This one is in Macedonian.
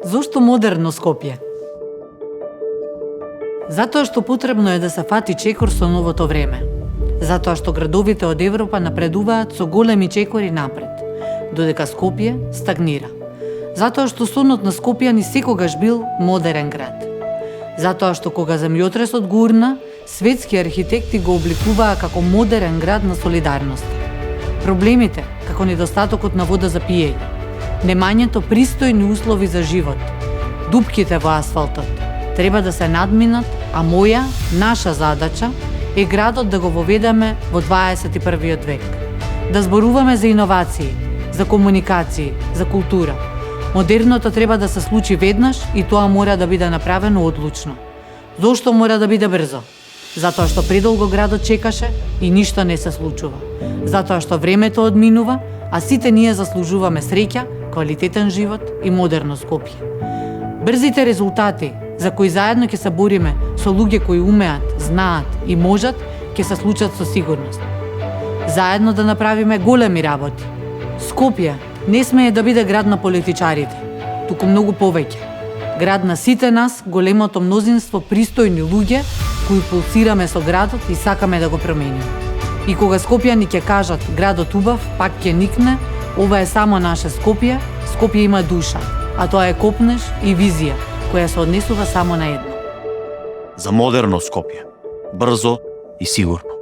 Зошто модерно Скопје? Затоа што потребно е да се фати чекор со новото време. Затоа што градовите од Европа напредуваат со големи чекори напред, додека Скопје стагнира. Затоа што сонот на Скопјани секогаш бил модерен град. Затоа што кога земјотресот го урна, светски архитекти го обликуваа како модерен град на солидарност. Проблемите, како недостатокот на вода за пиење, немањето пристојни услови за живот, дупките во асфалтот, треба да се надминат, а моја, наша задача е градот да го воведеме во 21. век. Да зборуваме за иновации, за комуникации, за култура. Модерното треба да се случи веднаш и тоа мора да биде направено одлучно. Зошто мора да биде брзо? Затоа што предолго градот чекаше и ништо не се случува. Затоа што времето одминува, а сите ние заслужуваме среќа, квалитетен живот и модерно Скопје. Брзите резултати, за кои заедно ќе се бориме со луѓе кои умеат, знаат и можат, ќе се случат со сигурност. Заедно да направиме големи работи. Скопје не смее да биде град на политичарите, туку многу повеќе. Град на сите нас, големото мнозинство пристојни луѓе кои пулсираме со градот и сакаме да го промениме. И кога скопјани ќе кажат градот убав, пак ќе никне, ова е само наше Скопје, Скопје има душа, а тоа е копнеш и визија, која се однесува само на едно. За модерно Скопје. Брзо и сигурно.